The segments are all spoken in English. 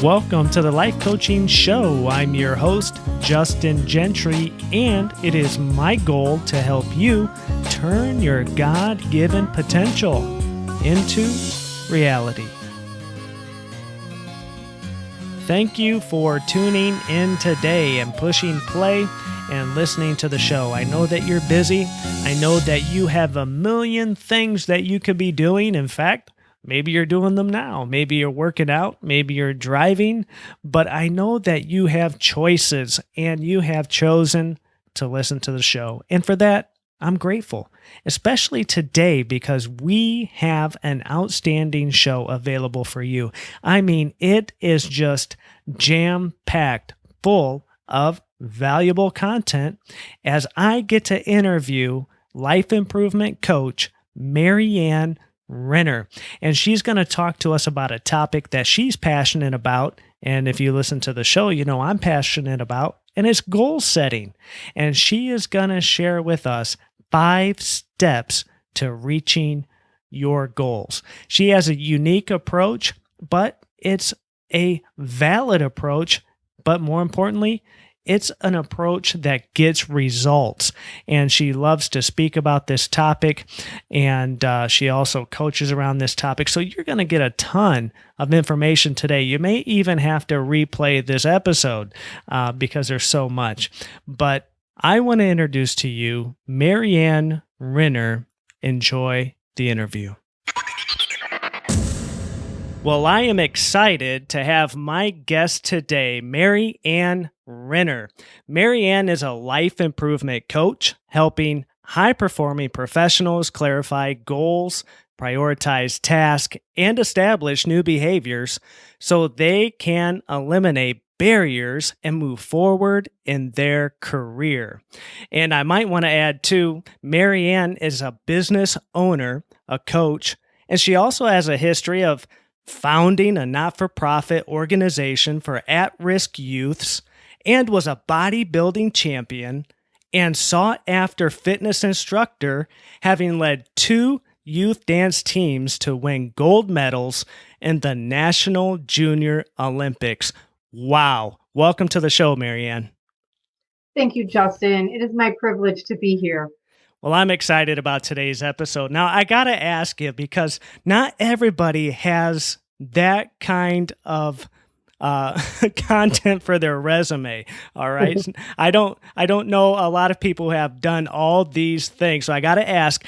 Welcome to the Life Coaching Show. I'm your host, Justin Gentry, and it is my goal to help you turn your God-given potential into reality. Thank you for tuning in today and pushing play and listening to the show. I know that you're busy. I know that you have a million things that you could be doing. In fact, maybe you're doing them now. Maybe you're working out. Maybe you're driving. But I know that you have choices and you have chosen to listen to the show. And for that, I'm grateful, especially today because we have an outstanding show available for you. I mean, it is just jam-packed full of valuable content as I get to interview life improvement coach Marianne Renner. And she's going to talk to us about a topic that she's passionate about. And if you listen to the show, you know I'm passionate about, and it's goal setting. And she is going to share with us 5 steps to reaching your goals. She has a unique approach, but it's a valid approach. But more importantly, it's an approach that gets results. And she loves to speak about this topic. And she also coaches around this topic. So you're going to get a ton of information today. You may even have to replay this episode because there's so much. But I want to introduce to you Marianne Renner. Enjoy the interview. Well, I am excited to have my guest today, Marianne Renner. Marianne is a life improvement coach, helping high-performing professionals clarify goals, prioritize tasks, and establish new behaviors so they can eliminate barriers and move forward in their career. And I might want to add too, Marianne is a business owner, a coach, and she also has a history of founding a not-for-profit organization for at-risk youths, and was a bodybuilding champion and sought-after fitness instructor, having led 2 youth dance teams to win gold medals in the National Junior Olympics. Wow. Welcome to the show, Marianne. Thank you, Justin. It is my privilege to be here. Well, I'm excited about today's episode. Now, I got to ask you because not everybody has that kind of content for their resume. All right. I don't know a lot of people who have done all these things. So I got to ask,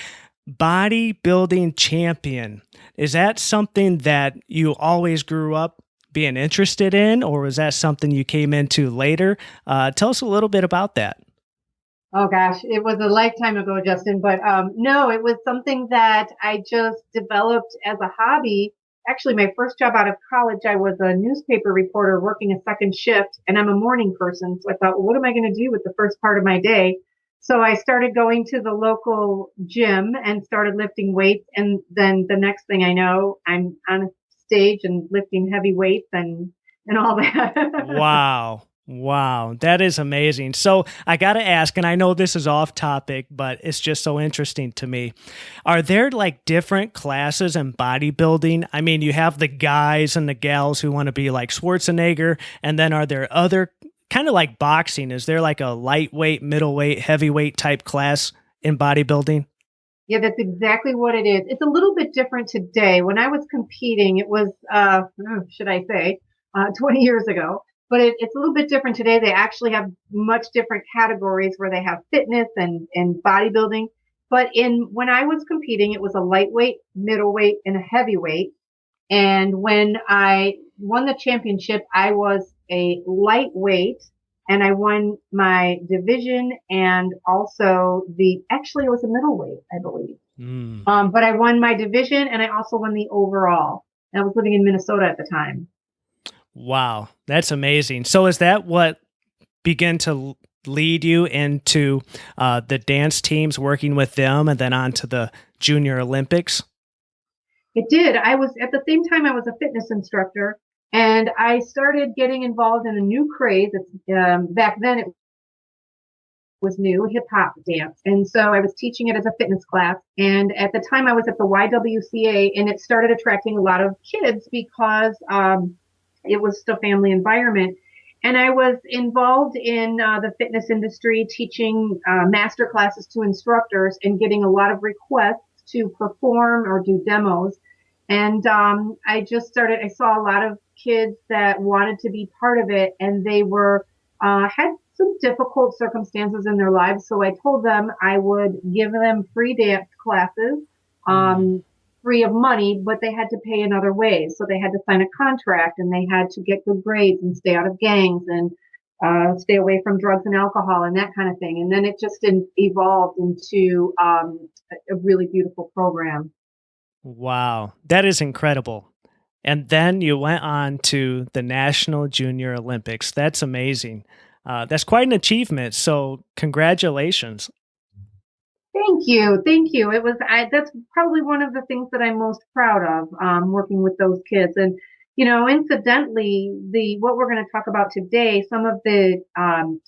bodybuilding champion, is that something that you always grew up being interested in, or was that something you came into later? Tell us a little bit about that. Oh gosh, it was a lifetime ago, Justin, but no, it was something that I just developed as a hobby. Actually, my first job out of college, I was a newspaper reporter working a second shift, and I'm a morning person. So I thought, well, what am I going to do with the first part of my day? So I started going to the local gym and started lifting weights. And then the next thing I know, I'm on a stage and lifting heavy weights and all that. Wow, that is amazing. So I got to ask, and I know this is off topic, but it's just so interesting to me. Are there like different classes in bodybuilding? I mean, you have the guys and the gals who want to be like Schwarzenegger, and then are there other, kind of like boxing, is there like a lightweight, middleweight, heavyweight type class in bodybuilding? Yeah, that's exactly what it is. It's a little bit different today. When I was competing, it was, 20 years ago. But it's a little bit different today. They actually have much different categories where they have fitness and bodybuilding. But when I was competing, it was a lightweight, middleweight, and a heavyweight. And when I won the championship, I was a lightweight, and I won my division and also actually it was a middleweight, I believe. But I won my division and I also won the overall. And I was living in Minnesota at the time. Wow, that's amazing. So is that what began to lead you into the dance teams, working with them, and then on to the Junior Olympics? It did. At the same time, I was a fitness instructor, and I started getting involved in a new craze. Back then, it was new, hip hop dance. And so I was teaching it as a fitness class. And at the time I was at the YWCA, and it started attracting a lot of kids because it was just a family environment. And I was involved in the fitness industry, teaching master classes to instructors and getting a lot of requests to perform or do demos. And I saw a lot of kids that wanted to be part of it, and they had some difficult circumstances in their lives. So I told them I would give them free dance classes. Free of money, but they had to pay in other ways. So they had to sign a contract, and they had to get good grades and stay out of gangs and stay away from drugs and alcohol and that kind of thing. And then it just evolved into a really beautiful program. Wow, that is incredible. And then you went on to the National Junior Olympics. That's amazing. That's quite an achievement. So, congratulations. Thank you. Thank you. That's probably one of the things that I'm most proud of, working with those kids. And, incidentally, what we're going to talk about today, some of the,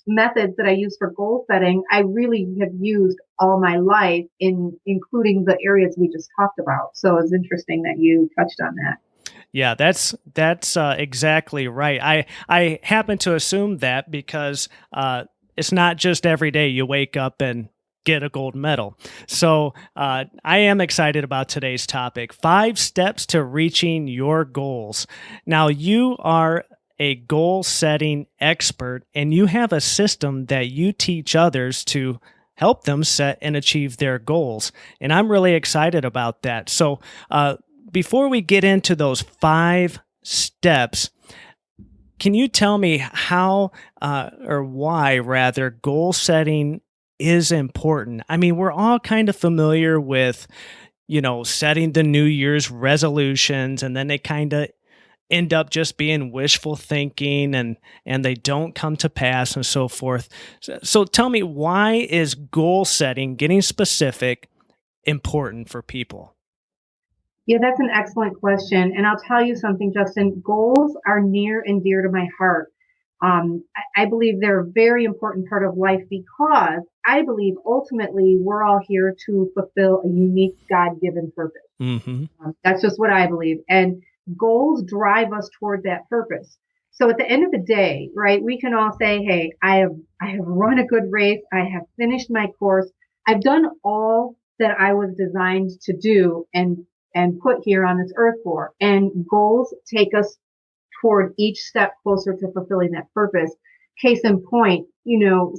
methods that I use for goal setting, I really have used all my life including the areas we just talked about. So it's interesting that you touched on that. Yeah, that's exactly right. I happen to assume that because it's not just every day you wake up and get a gold medal. So I am excited about today's topic: 5 steps to reaching your goals. Now, you are a goal setting expert, and you have a system that you teach others to help them set and achieve their goals. And I'm really excited about that. So before we get into those 5 steps, can you tell me how or why, rather, goal setting is important? I mean, we're all kind of familiar with, setting the New Year's resolutions, and then they kind of end up just being wishful thinking, and they don't come to pass and so forth. So tell me, why is goal setting, getting specific, important for people? Yeah, that's an excellent question. And I'll tell you something, Justin. Goals are near and dear to my heart. I believe they're a very important part of life because I believe ultimately we're all here to fulfill a unique God-given purpose. Mm-hmm. That's just what I believe. And goals drive us toward that purpose. So at the end of the day, right, we can all say, hey, I have run a good race. I have finished my course. I've done all that I was designed to do and put here on this earth for. And goals take us toward each step closer to fulfilling that purpose. Case in point,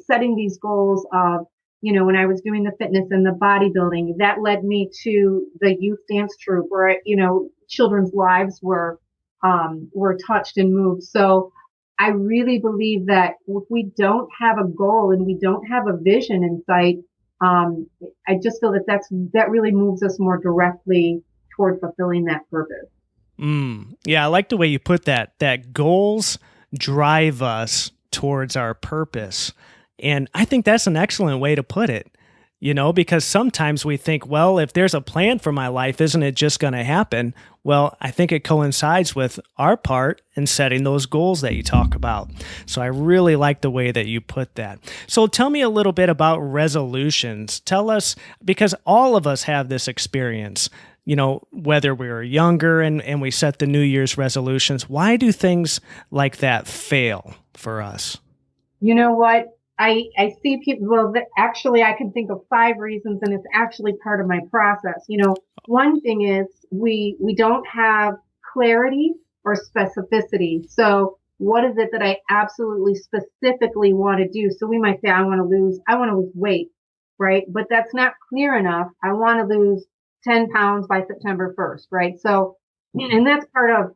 setting these goals of, when I was doing the fitness and the bodybuilding, that led me to the youth dance troupe where, children's lives were touched and moved. So I really believe that if we don't have a goal and we don't have a vision in sight, I just feel that really moves us more directly toward fulfilling that purpose. Yeah, I like the way you put that, that goals drive us towards our purpose. And I think that's an excellent way to put it, because sometimes we think, well, if there's a plan for my life, isn't it just going to happen? Well, I think it coincides with our part in setting those goals that you talk about. So I really like the way that you put that. So tell me a little bit about resolutions. Tell us, because all of us have this experience. Whether we were younger and we set the New Year's resolutions, why do things like that fail for us? You know what? I see people, well, actually, I can think of 5 reasons, and it's actually part of my process. One thing is we don't have clarity or specificity. So what is it that I absolutely specifically want to do? So we might say, I want to lose weight, right? But that's not clear enough. I want to lose 10 pounds by September 1st, right? So, and that's part of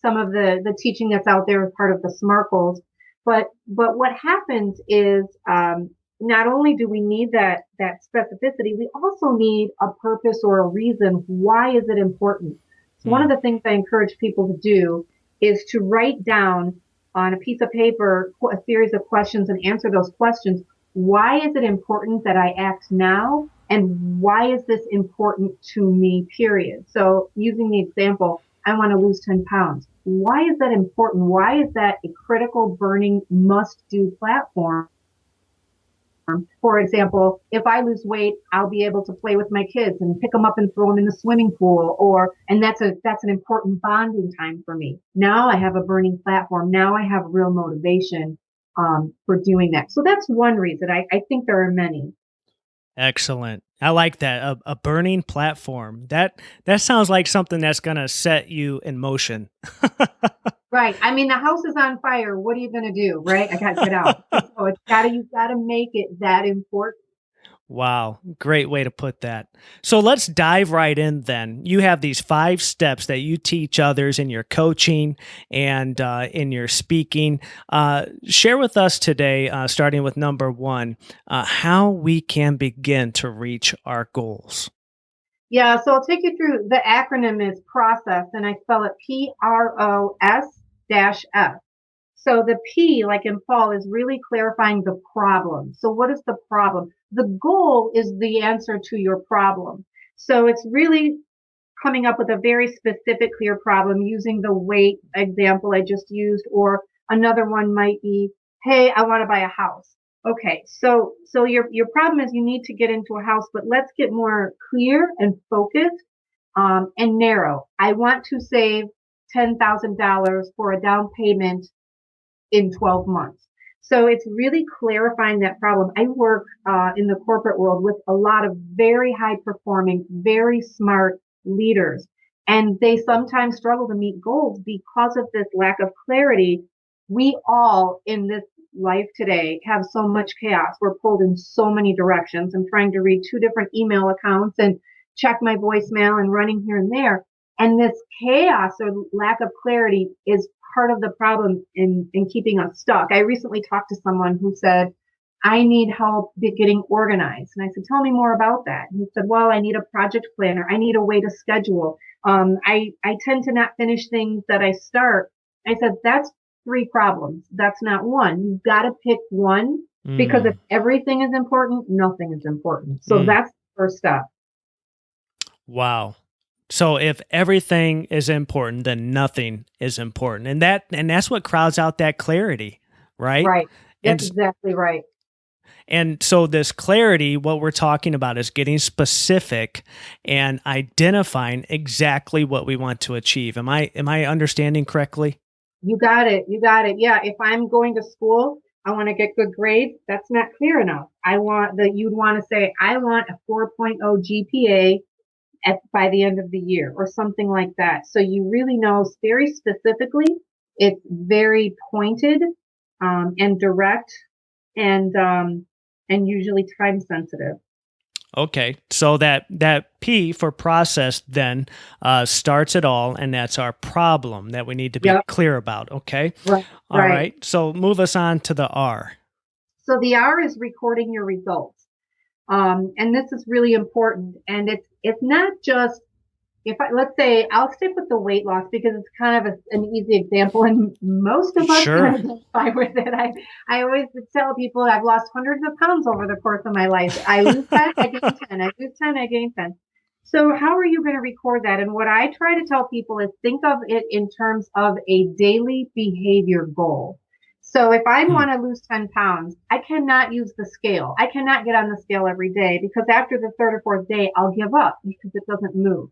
some of the teaching that's out there as part of the SMART goals. But what happens is not only do we need that specificity, we also need a purpose or a reason. Why is it important? So one of the things I encourage people to do is to write down on a piece of paper a series of questions and answer those questions. Why is it important that I act now? And why is this important to me, period? So using the example, I want to lose 10 pounds. Why is that important? Why is that a critical, burning, must-do platform For example, if I lose weight, I'll be able to play with my kids and pick them up and throw them in the swimming pool, and that's an important bonding time for me. Now I have a burning platform. Now I have real motivation, for doing that. So that's one reason. I think there are many. Excellent. I like that. A burning platform. That sounds like something that's going to set you in motion. Right. I mean, the house is on fire. What are you going to do? Right. I got to get out. So you've got to make it that important. Wow, great way to put that. So let's dive right in then. You have these 5 steps that you teach others in your coaching and in your speaking. Share with us today, starting with number 1, how we can begin to reach our goals. Yeah, so I'll take you through. The acronym is PROCESS, and I spell it PROS-F. So the P, like in Paul, is really clarifying the problem. So what is the problem? The goal is the answer to your problem. So it's really coming up with a very specific, clear problem using the weight example I just used, or another one might be, hey, I want to buy a house. Okay, so your problem is you need to get into a house, but let's get more clear and focused, and narrow. I want to save $10,000 for a down payment in 12 months. So it's really clarifying that problem. I work in the corporate world with a lot of very high performing, very smart leaders, and they sometimes struggle to meet goals because of this lack of clarity. We all in this life today have so much chaos. We're pulled in so many directions. I'm trying to read 2 different email accounts and check my voicemail and running here and there. And this chaos or lack of clarity is part of the problem in keeping us stuck. I recently talked to someone who said, I need help getting organized. And I said, tell me more about that. And he said, well, I need a project planner. I need a way to schedule. I tend to not finish things that I start. I said, that's 3 problems. That's not one. You've got to pick one, because if everything is important, nothing is important. So that's the first step. Wow. So if everything is important, then nothing is important. And that's what crowds out that clarity, right? Right. That's exactly right. And so this clarity, what we're talking about is getting specific and identifying exactly what we want to achieve. Am I understanding correctly? You got it. You got it. Yeah. If I'm going to school, I want to get good grades. That's not clear enough. You'd want to say, I want a 4.0 GPA by the end of the year or something like that. So you really know very specifically. It's very pointed, and direct, and usually time sensitive. Okay, so that P for process then starts it all, and that's our problem that we need to be clear about. Okay, right. All right. So move us on to the R. So the R is recording your results. And this is really important. And it's not just, let's say I'll stick with the weight loss because it's kind of an easy example, and most of us can identify with it. I always tell people I've lost hundreds of pounds over the course of my life. I lose 10, I gain 10. I lose 10, I gain 10. So how are you going to record that? And what I try to tell people is think of it in terms of a daily behavior goal. So if I want to lose 10 pounds, I cannot use the scale. I cannot get on the scale every day, because after the 3rd or 4th day, I'll give up because it doesn't move.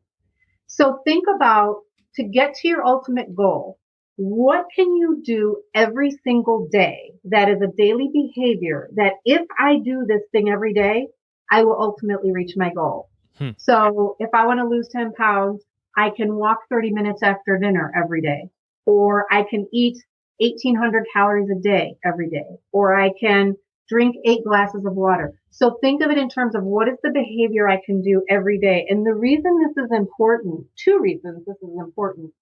So think about, to get to your ultimate goal, what can you do every single day that is a daily behavior that if I do this thing every day, I will ultimately reach my goal. So if I want to lose 10 pounds, I can walk 30 minutes after dinner every day, or I can eat 1,800 calories a day every day, or I can drink 8 glasses of water. So think of it in terms of what is the behavior I can do every day. And the reason this is important, 2 reasons this is important,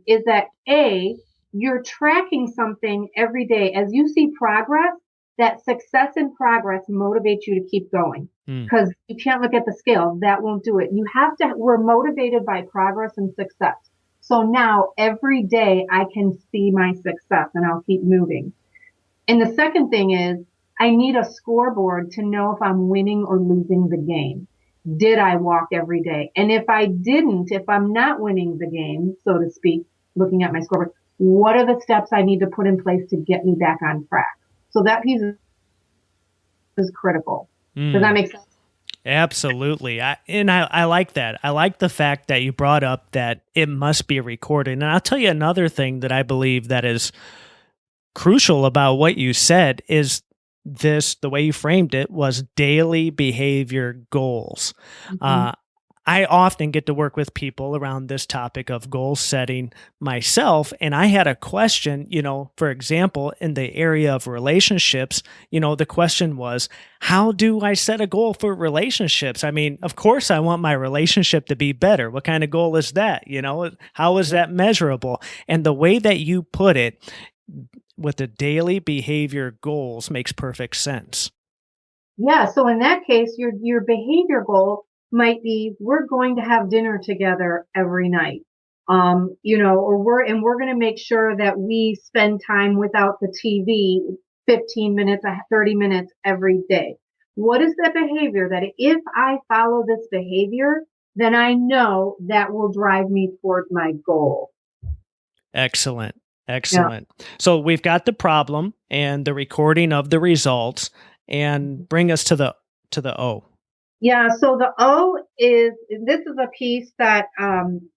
is that A, you're tracking something every day. As you see progress, that success and progress motivates you to keep going, because you can't look at the scale. That won't do it. We're motivated by progress and success. So now every day I can see my success and I'll keep moving. And the second thing is I need a scoreboard to know if I'm winning or losing the game. Did I walk every day? And if I didn't, if I'm not winning the game, so to speak, looking at my scoreboard, what are the steps I need to put in place to get me back on track? So that piece is is critical. Does that make sense? Absolutely. I like that. I like the fact that you brought up that it must be recorded. And I'll tell you another thing that I believe that is crucial about what you said is this, the way you framed it was daily behavior goals. Mm-hmm. I often get to work with people around this topic of goal setting myself. And I had a question, for example, in the area of relationships, the question was, how do I set a goal for relationships? I mean, of course, I want my relationship to be better. What kind of goal is that? How is that measurable? And the way that you put it with the daily behavior goals makes perfect sense. Yeah. So in that case, your behavior goal might be we're going to have dinner together every night. Or we're going to make sure that we spend time without the TV 15 minutes, 30 minutes every day. What is the behavior that if I follow this behavior, then I know that will drive me toward my goal? Excellent. Yeah. Excellent. So we've got the problem and the recording of the results, and bring us to the O. Yeah, so the O is this is a piece that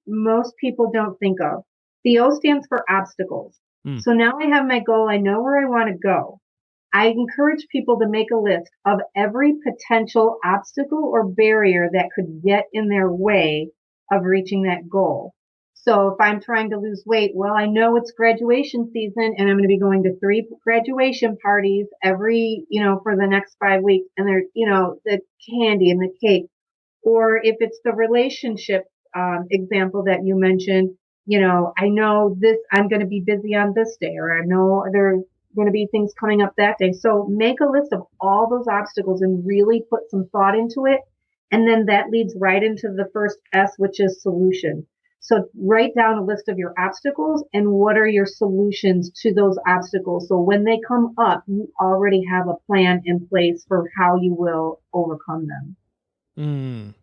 most people don't think of. The O stands for obstacles. Hmm. So now I have my goal, I know where I want to go. I encourage people to make a list of every potential obstacle or barrier that could get in their way of reaching that goal. So if I'm trying to lose weight, well, I know it's graduation season and I'm going to be going to 3 graduation parties for the next 5 weeks. And there's, the candy and the cake. Or if it's the relationship example that you mentioned, I know I'm going to be busy on this day, or I know there's going to be things coming up that day. So make a list of all those obstacles and really put some thought into it. And then that leads right into the first S, which is solution. So write down a list of your obstacles and what are your solutions to those obstacles. So when they come up, you already have a plan in place for how you will overcome them. Mm.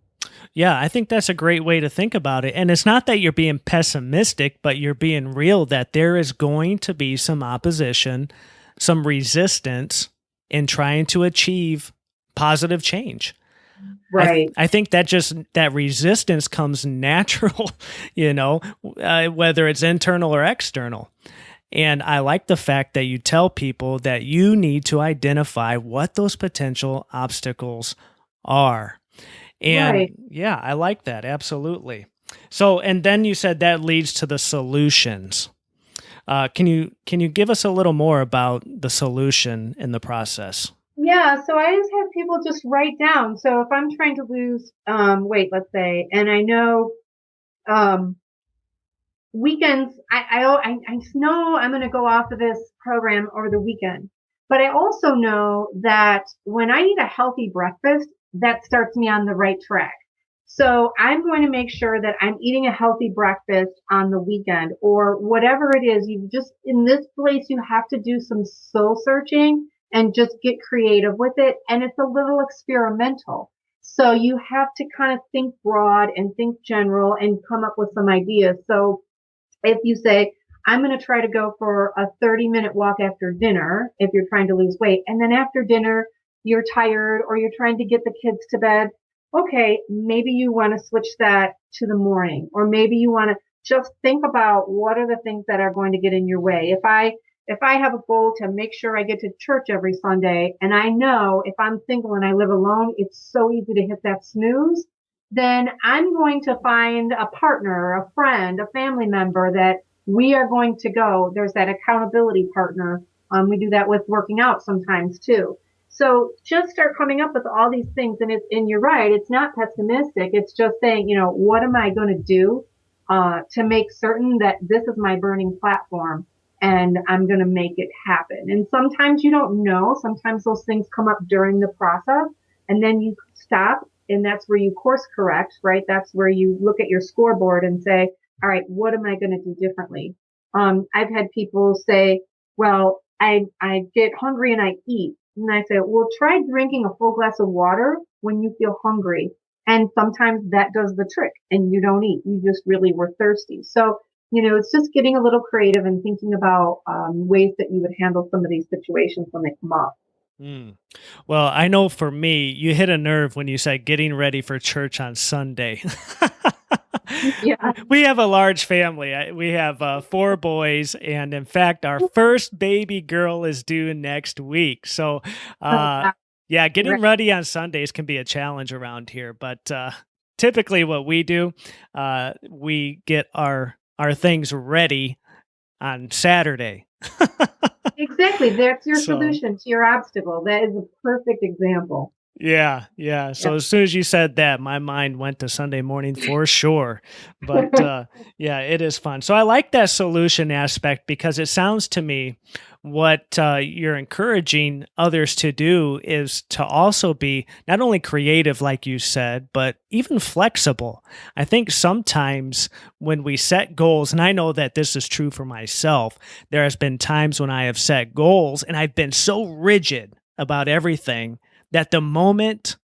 Yeah, I think that's a great way to think about it. And it's not that you're being pessimistic, but you're being real that there is going to be some opposition, some resistance in trying to achieve positive change. Right. I think that resistance comes natural, whether it's internal or external. And I like the fact that you tell people that you need to identify what those potential obstacles are. And Right. yeah, I like that. Absolutely. So, and then you said that leads to the solutions. Can you give us a little more about the solution in the process? Yeah, so I just have people just write down. So if I'm trying to lose weight, let's say, and I know um, weekends, I know I'm going to go off of this program over the weekend, but I also know that when I eat a healthy breakfast, that starts me on the right track. So I'm going to make sure that I'm eating a healthy breakfast on the weekend or whatever it is. You just, in this place, you have to do some soul searching and just get creative with it. And it's a little experimental. So you have to kind of think broad and think general and come up with some ideas. So if you say, I'm going to try to go for a 30-minute walk after dinner, if you're trying to lose weight, and then after dinner, you're tired or you're trying to get the kids to bed. Okay, maybe you want to switch that to the morning, or maybe you want to just think about what are the things that are going to get in your way. If I have a goal to make sure I get to church every Sunday, and I know if I'm single and I live alone, it's so easy to hit that snooze, then I'm going to find a partner, a friend, a family member that we are going to go. There's that accountability partner. We do that with working out sometimes too. So just start coming up with all these things. And you're right. It's not pessimistic. It's just saying, what am I going to do, to make certain that this is my burning platform and I'm going to make it happen. And sometimes you don't know. Sometimes those things come up during the process and then you stop and that's where you course correct, right? That's where you look at your scoreboard and say, all right, what am I going to do differently? I've had people say, well, I get hungry and I eat. And I say, well, try drinking a full glass of water when you feel hungry. And sometimes that does the trick and you don't eat. You just really were thirsty. So, it's just getting a little creative and thinking about ways that you would handle some of these situations when they come up. Mm. Well, I know for me, you hit a nerve when you said getting ready for church on Sunday. Yeah. We have a large family. We have four boys, and in fact, our first baby girl is due next week. So, Oh, uh, wow. yeah, getting Right. ready on Sundays can be a challenge around here. But typically, what we do, we get our things ready on Saturday. Exactly. That's your So solution to your obstacle. That is a perfect example. yeah, yeah. Yeah. So as soon as you said that, my mind went to Sunday morning for sure. But yeah, it is fun. So I like that solution aspect because it sounds to me what you're encouraging others to do is to also be not only creative, like you said, but even flexible. I think sometimes when we set goals, and I know that this is true for myself, there has been times when I have set goals and I've been so rigid about everything that the moment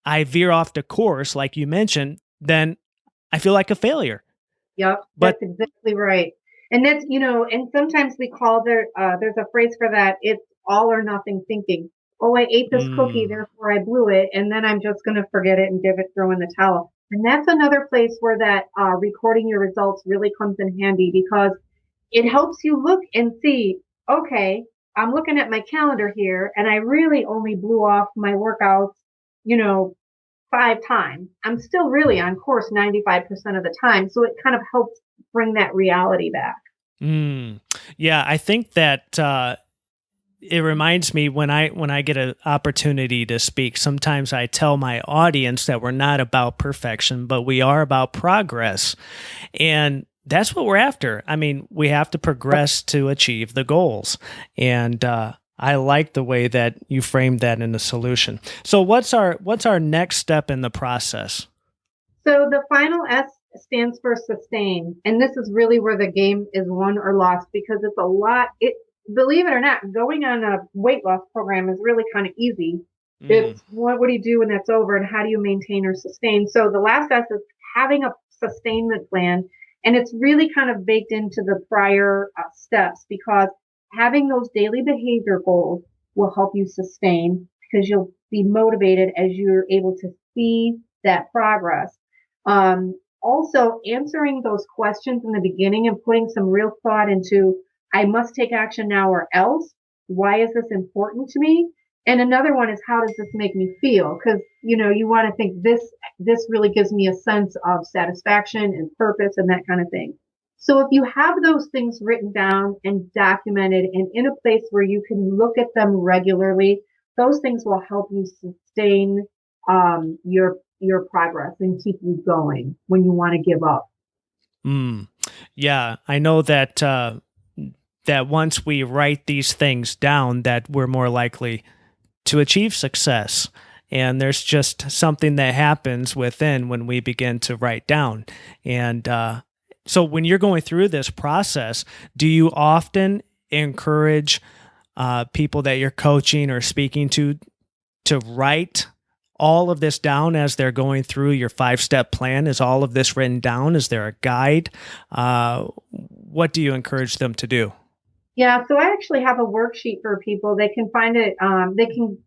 I veer off the course, like you mentioned, then I feel like a failure. Yep, But that's exactly right. And that's, and sometimes we call there's a phrase for that. It's all or nothing thinking. Oh, I ate this cookie, mm, therefore I blew it, and then I'm just going to forget it and throw in the towel. And that's another place where that recording your results really comes in handy because it helps you look and see, okay, I'm looking at my calendar here, and I really only blew off my workouts, you know, 5 times. I'm still really on course 95% of the time. So it kind of helps bring that reality back. mm, yeah, I think that it reminds me when I get an opportunity to speak. Sometimes I tell my audience that we're not about perfection, but we are about progress. And that's what we're after. I mean, we have to progress to achieve the goals. And I like the way that you framed that in the solution. So what's our next step in the process? So the final S stands for sustain. And this is really where the game is won or lost because it's a lot. Believe it or not, going on a weight loss program is really kind of easy. Mm, It's what do you do when that's over and how do you maintain or sustain? So the last S is having a sustainment plan. And it's really kind of baked into the prior steps because having those daily behavior goals will help you sustain because you'll be motivated as you're able to see that progress. Also, answering those questions in the beginning and putting some real thought into, I must take action now or else. Why is this important to me? And another one is, how does this make me feel? Because, you want to think this really gives me a sense of satisfaction and purpose and that kind of thing. So if you have those things written down and documented and in a place where you can look at them regularly, those things will help you sustain your progress and keep you going when you want to give up. mm. Yeah, I know that that once we write these things down, that we're more likely to achieve success. And there's just something that happens within when we begin to write down. And so when you're going through this process, do you often encourage people that you're coaching or speaking to write all of this down as they're going through your 5-step plan? Is all of this written down? Is there a guide? What do you encourage them to do? Yeah, so I actually have a worksheet for people. They can find it, they can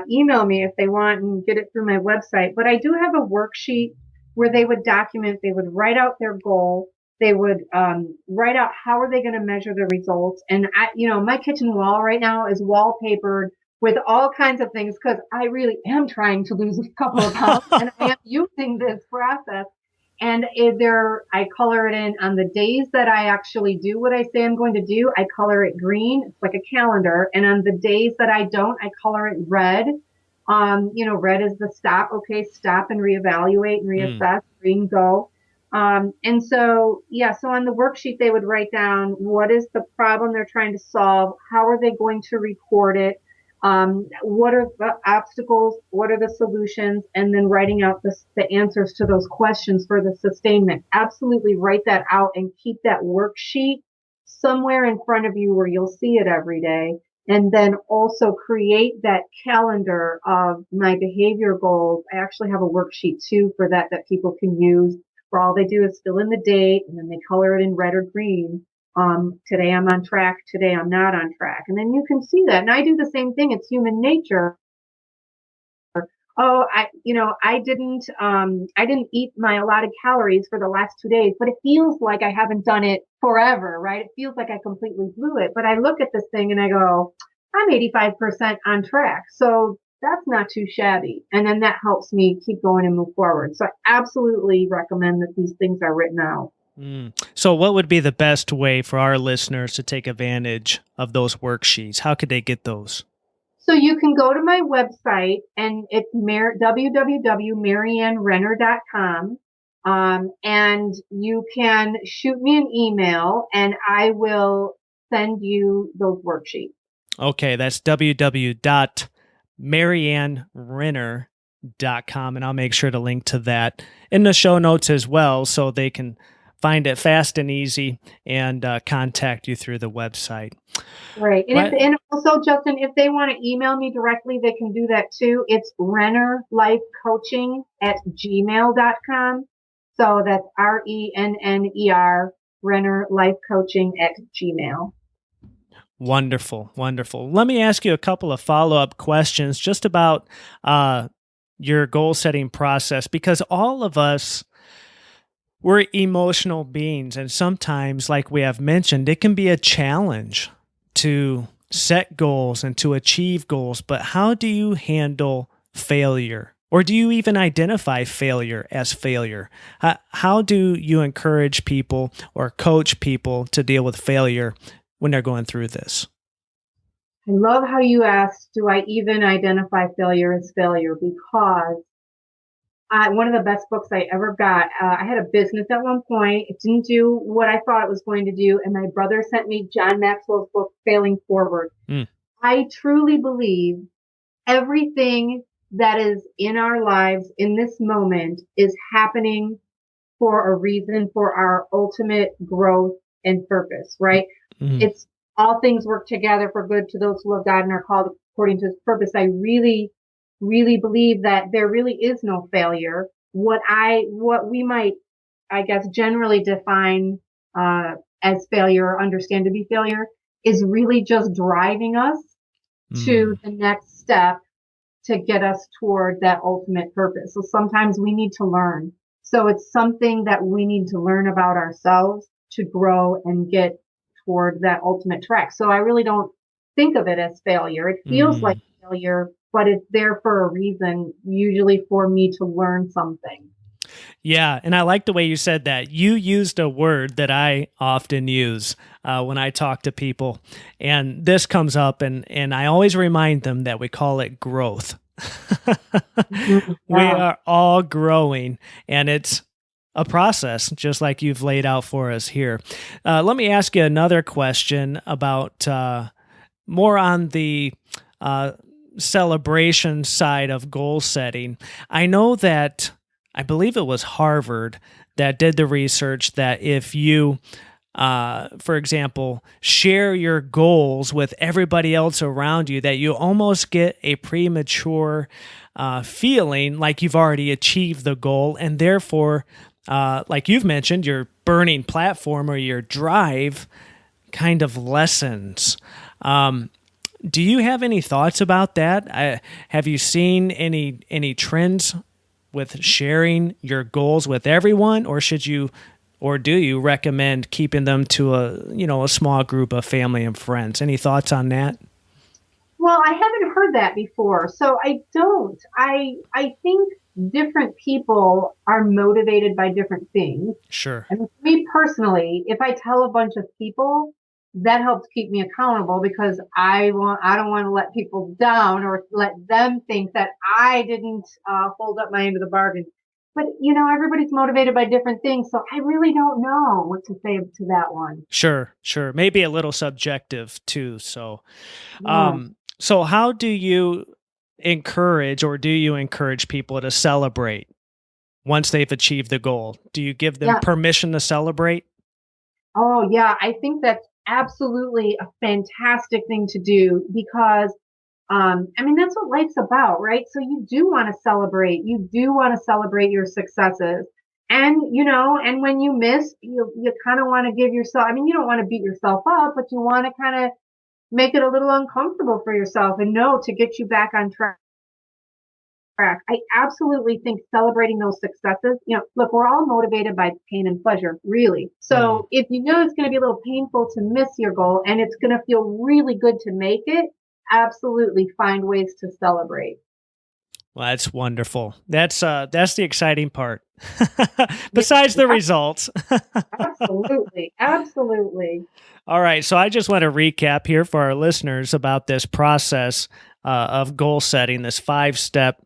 email me if they want and get it through my website. But I do have a worksheet where they would document, they would write out their goal. They would write out how are they going to measure the results. And my kitchen wall right now is wallpapered with all kinds of things because I really am trying to lose a couple of pounds and I am using this process. And I color it in on the days that I actually do what I say I'm going to do. I color it green. It's like a calendar. And on the days that I don't, I color it red. Red is the stop. Okay, stop and reevaluate and Mm, reassess. Green, go. And so, yeah, so on the worksheet, they would write down what is the problem they're trying to solve? How are they going to record it? What are the obstacles? What are the solutions? And then writing out the answers to those questions for the sustainment. Absolutely write that out and keep that worksheet somewhere in front of you where you'll see it every day. And then also create that calendar of my behavior goals. I actually have a worksheet too for that people can use where all they do is fill in the date and then they color it in red or green. Today I'm on track. Today I'm not on track. And then you can see that. And I do the same thing. It's human nature. Oh, I didn't eat my allotted calories for the last 2 days, but it feels like I haven't done it forever, right? It feels like I completely blew it. But I look at this thing and I go, I'm 85% on track. So that's not too shabby. And then that helps me keep going and move forward. So I absolutely recommend that these things are written out. So what would be the best way for our listeners to take advantage of those worksheets? How could they get those? So you can go to my website and it's www.mariannerenner.com. And you can shoot me an email and I will send you those worksheets. Okay, that's www.mariannerenner.com. And I'll make sure to link to that in the show notes as well so they can find it fast and easy and contact you through the website. Right. And also, Justin, if they want to email me directly, they can do that too. It's rennerlifecoaching@gmail.com. So that's RENNER, rennerlifecoaching@gmail. Wonderful, wonderful. Let me ask you a couple of follow-up questions just about your goal setting process, because all of us, we're emotional beings, and sometimes, like we have mentioned, it can be a challenge to set goals and to achieve goals. But how do you handle failure? Or do you even identify failure as failure? How do you encourage people or coach people to deal with failure when they're going through this? I love how you asked, do I even identify failure as failure? Because one of the best books I ever got, I had a business at one point. It didn't do what I thought it was going to do. And my brother sent me John Maxwell's book, Failing Forward. I truly believe everything that is in our lives in this moment is happening for a reason, for our ultimate growth and purpose, right? It's all things work together for good to those who love God and are called according to his purpose. I really believe that there really is no failure. What we might, I guess, generally define as failure or understand to be failure is really just driving us to the next step to get us toward that ultimate purpose. So sometimes we need to learn. So it's something that we need to learn about ourselves to grow and get toward that ultimate track. So I really don't think of it as failure. It feels like failure, but it's there for a reason, usually for me to learn something. Yeah, and I like the way you said that. You used a word that I often use when I talk to people, and this comes up, and I always remind them that we call it growth. We are all growing, and it's a process, just like you've laid out for us here. Let me ask you another question about more on the celebration side of goal setting. I know that I believe it was Harvard that did the research that if you, for example, share your goals with everybody else around you, that you almost get a premature feeling like you've already achieved the goal, and therefore, like you've mentioned, your burning platform or your drive kind of lessens. Do you have any thoughts about that? Have you seen any trends with sharing your goals with everyone, or do you recommend keeping them to a small group of family and friends? Any thoughts on that? Well, I haven't heard that before, so I don't. I think different people are motivated by different things. Sure. And for me personally, if I tell a bunch of people, that helps keep me accountable because I don't want to let people down or let them think that I didn't hold up my end of the bargain. But everybody's motivated by different things, so I really don't know what to say to that one. Sure. Maybe a little subjective too. So, Yeah. so how do you encourage people to celebrate once they've achieved the goal? Do you give them Yeah. permission to celebrate? Oh, yeah. I think that's absolutely a fantastic thing to do because, that's what life's about, right? So you do want to celebrate. You do want to celebrate your successes. And, and when you miss, you kind of want to give yourself, I mean, you don't want to beat yourself up, but you want to kind of make it a little uncomfortable for yourself and know to get you back on track. I absolutely think celebrating those successes, look, we're all motivated by pain and pleasure, really. So if you know it's going to be a little painful to miss your goal and it's going to feel really good to make it, absolutely find ways to celebrate. Well, that's wonderful. That's the exciting part. Besides the results. Absolutely. Absolutely. All right. So I just want to recap here for our listeners about this process of goal setting, this 5-step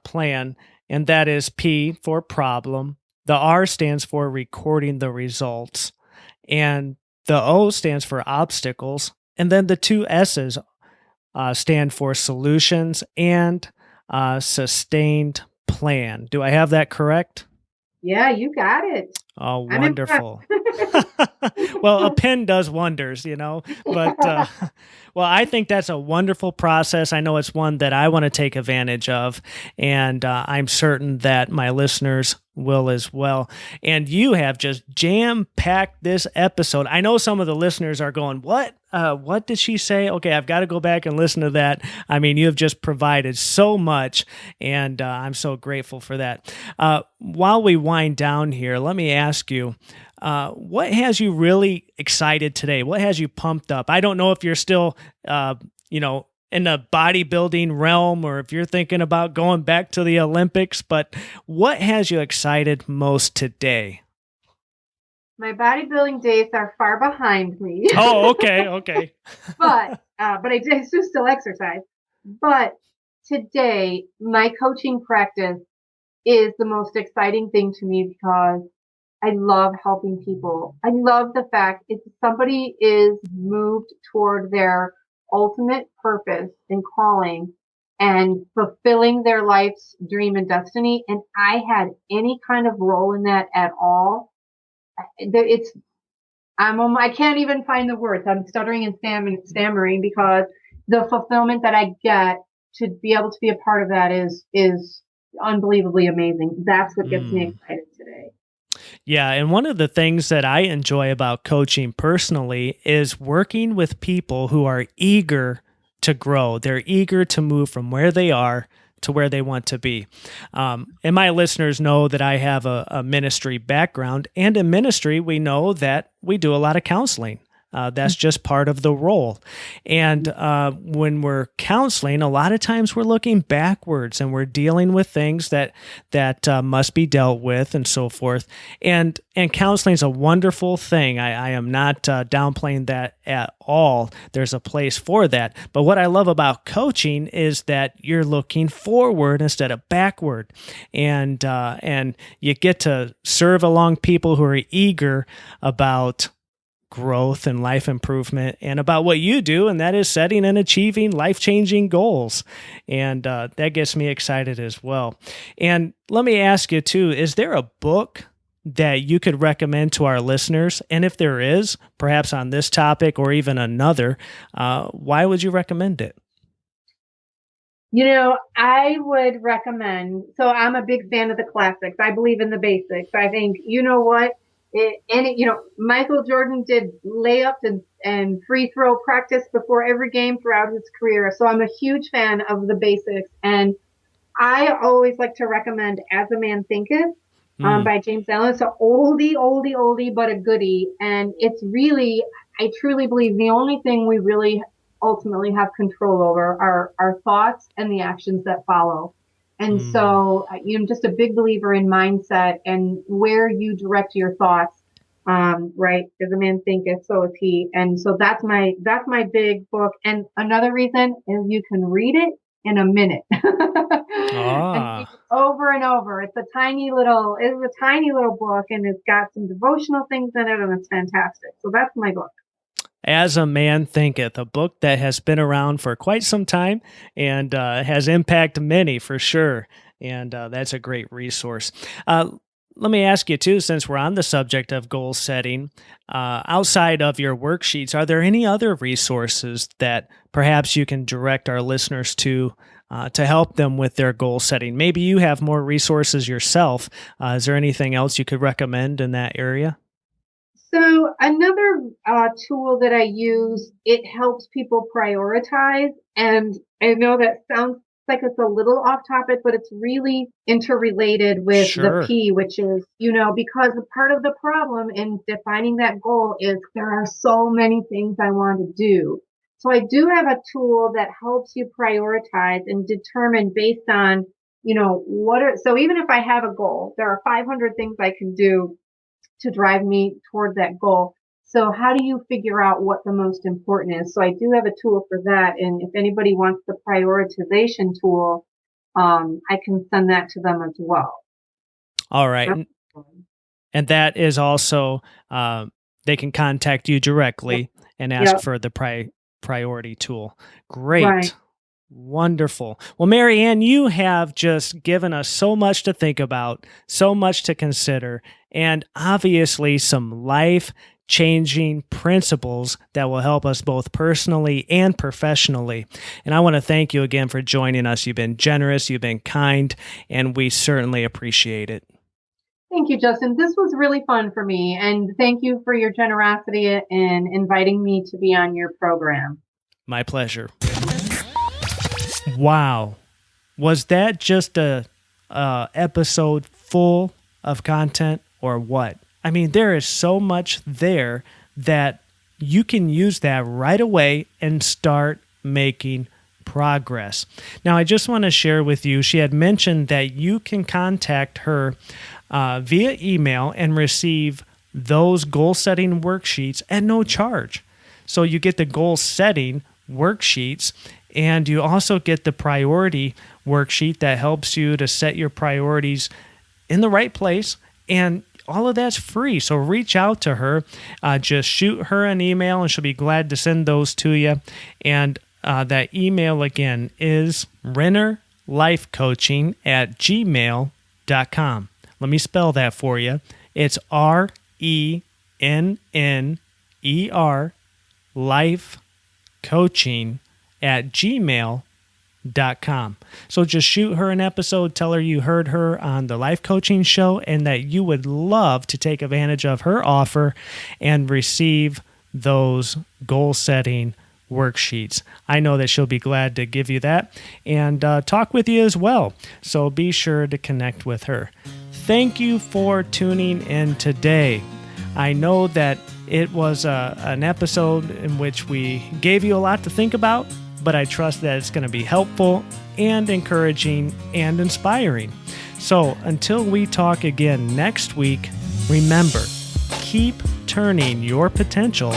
plan. And that is P for problem. The R stands for recording the results. And the O stands for obstacles. And then the 2 S's stand for solutions and sustained plan. Do I have that correct? Yeah, you got it. Oh, wonderful. Well, a pen does wonders, but well, I think that's a wonderful process. I know it's one that I want to take advantage of, and I'm certain that my listeners will as well. And you have just jam-packed this episode. I know some of the listeners are going, what? What did she say? Okay, I've got to go back and listen to that. I mean, you have just provided so much, and I'm so grateful for that. While we wind down here, let me ask you, what has you really excited today? What has you pumped up? I don't know if you're still, in the bodybuilding realm or if you're thinking about going back to the Olympics, but what has you excited most today? My bodybuilding days are far behind me. Oh, okay. but I do still exercise. But today, my coaching practice is the most exciting thing to me because I love helping people. I love the fact if somebody is moved toward their ultimate purpose and calling and fulfilling their life's dream and destiny, and I had any kind of role in that at all, I can't even find the words. I'm stuttering and stammering because the fulfillment that I get to be able to be a part of that is unbelievably amazing. That's what gets me excited today. Yeah, and one of the things that I enjoy about coaching personally is working with people who are eager to grow. They're eager to move from where they are to where they want to be. And my listeners know that I have a ministry background, and in ministry, we know that we do a lot of counseling. That's just part of the role. And when we're counseling, a lot of times we're looking backwards and we're dealing with things that must be dealt with and so forth. And counseling is a wonderful thing. I am not downplaying that at all. There's a place for that. But what I love about coaching is that you're looking forward instead of backward. And you get to serve along people who are eager about growth and life improvement and about what you do, and that is setting and achieving life-changing goals. And that gets me excited as well. And let me ask you too, is there a book that you could recommend to our listeners? And if there is, perhaps on this topic or even another, why would you recommend it? I would recommend, so I'm a big fan of the classics. I believe in the basics. I think, Michael Jordan did layups and free throw practice before every game throughout his career. So I'm a huge fan of the basics. And I always like to recommend As a Man Thinketh by James Allen. It's an oldie, but a goodie. And it's really, I truly believe the only thing we really ultimately have control over are our thoughts and the actions that follow. And so I'm just a big believer in mindset and where you direct your thoughts, right? As a man thinketh, so is he. And so that's my big book. And another reason is you can read it in a minute. And over and over. It's a tiny little book, and it's got some devotional things in it, and it's fantastic. So that's my book. As a Man Thinketh, a book that has been around for quite some time and has impacted many for sure. And that's a great resource. Let me ask you too, since we're on the subject of goal setting, outside of your worksheets, are there any other resources that perhaps you can direct our listeners to to help them with their goal setting. Maybe you have more resources yourself. Is there anything else you could recommend in that area? So another tool that I use, it helps people prioritize. And I know that sounds like it's a little off topic, but it's really interrelated with the Sure. P, which is, because part of the problem in defining that goal is there are so many things I want to do. So I do have a tool that helps you prioritize and determine based on, so even if I have a goal, there are 500 things I can do to drive me toward that goal. So how do you figure out what the most important is? So I do have a tool for that. And if anybody wants the prioritization tool, I can send that to them as well. All right. And that is also, they can contact you directly and ask Yep. for the priority tool. Great. Right. Wonderful. Well, Marianne, you have just given us so much to think about, so much to consider, and obviously some life-changing principles that will help us both personally and professionally. And I want to thank you again for joining us. You've been generous, you've been kind, and we certainly appreciate it. Thank you, Justin. This was really fun for me. And thank you for your generosity in inviting me to be on your program. My pleasure. Wow. Was that just a episode full of content or what? I mean, there is so much there that you can use that right away and start making progress. Now, I just want to share with you, she had mentioned that you can contact her via email and receive those goal setting worksheets at no charge. So you get the goal setting worksheets, and you also get the priority worksheet that helps you to set your priorities in the right place. And all of that's free. So reach out to her. Just shoot her an email, and she'll be glad to send those to you. And that email again is rennerlifecoaching@gmail.com. Let me spell that for you. It's RENNER life coaching@gmail.com. So just shoot her an episode, tell her you heard her on the Life Coaching Show and that you would love to take advantage of her offer and receive those goal setting worksheets. I know that she'll be glad to give you that and talk with you as well. So be sure to connect with her. Thank you for tuning in today. I know that it was an episode in which we gave you a lot to think about, but I trust that it's going to be helpful and encouraging and inspiring. So until we talk again next week, remember, keep turning your potential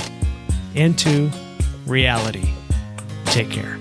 into reality. Take care.